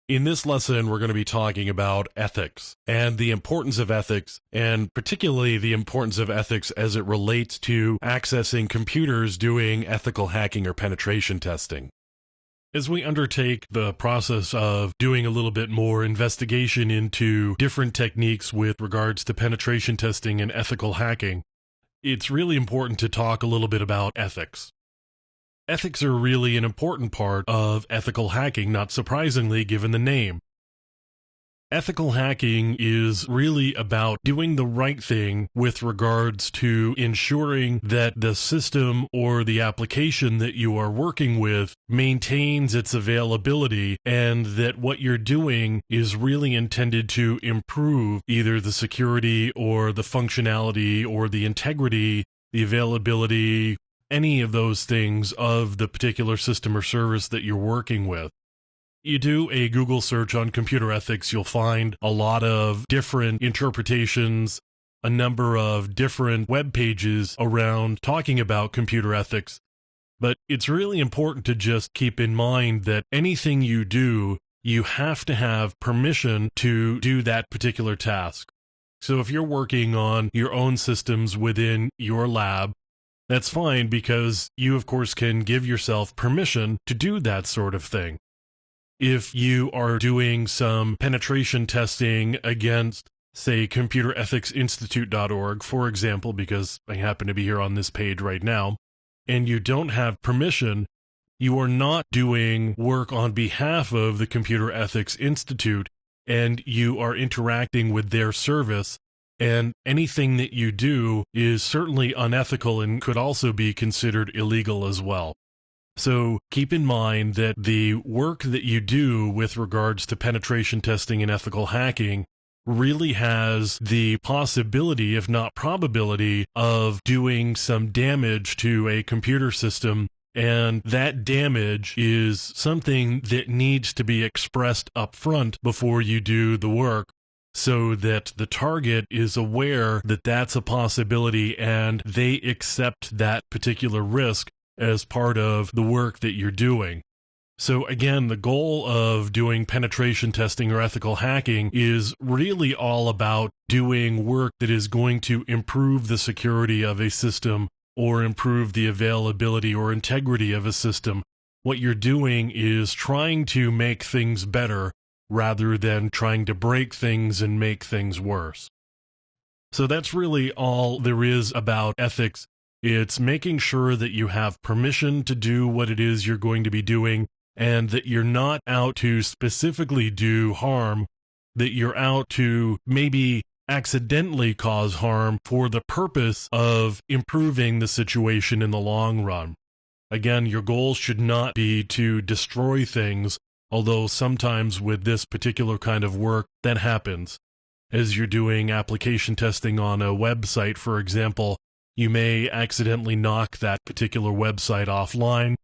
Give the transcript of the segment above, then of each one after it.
In this lesson, we're going to be talking about ethics and the importance of ethics, and particularly the importance of ethics as it relates to accessing computers doing ethical hacking or penetration testing. As we undertake the process of doing a little bit more investigation into different techniques with regards to penetration testing and ethical hacking, it's really important to talk a little bit about ethics. Ethics are really an important part of ethical hacking, not surprisingly given the name. Ethical hacking is really about doing the right thing with regards to ensuring that the system or the application that you are working with maintains its availability, and that what you're doing is really intended to improve either the security or the functionality or the integrity, the availability, any of those things of the particular system or service that you're working with. You do a Google search on computer ethics, you'll find a lot of different interpretations, a number of different web pages around talking about computer ethics. But it's really important to just keep in mind that anything you do, you have to have permission to do that particular task. So if you're working on your own systems within your lab, that's fine, because you, of course, can give yourself permission to do that sort of thing. If you are doing some penetration testing against, say, computerethics.institute.org, for example, because I happen to be here on this page right now, and you don't have permission, you are not doing work on behalf of the Computer Ethics Institute, and you are interacting with their service, and anything that you do is certainly unethical and could also be considered illegal as well. So keep in mind that the work that you do with regards to penetration testing and ethical hacking really has the possibility, if not probability, of doing some damage to a computer system, and that damage is something that needs to be expressed up front before you do the work, so that the target is aware that that's a possibility and they accept that particular risk as part of the work that you're doing. So again, the goal of doing penetration testing or ethical hacking is really all about doing work that is going to improve the security of a system or improve the availability or integrity of a system. What you're doing is trying to make things better rather than trying to break things and make things worse. So that's really all there is about ethics. It's making sure that you have permission to do what it is you're going to be doing, and that you're not out to specifically do harm, that you're out to maybe accidentally cause harm for the purpose of improving the situation in the long run. Again, your goal should not be to destroy things, although sometimes with this particular kind of work, that happens. As you're doing application testing on a website, for example, you may accidentally knock that particular website offline.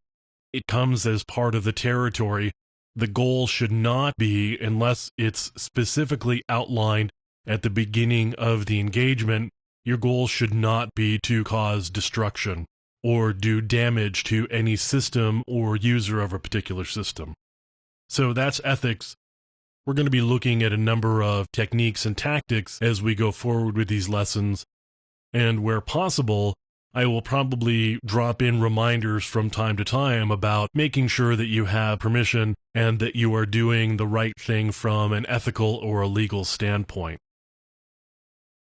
It comes as part of the territory. The goal should not be, unless it's specifically outlined at the beginning of the engagement, your goal should not be to cause destruction or do damage to any system or user of a particular system. So that's ethics. We're going to be looking at a number of techniques and tactics as we go forward with these lessons. And where possible, I will probably drop in reminders from time to time about making sure that you have permission and that you are doing the right thing from an ethical or a legal standpoint.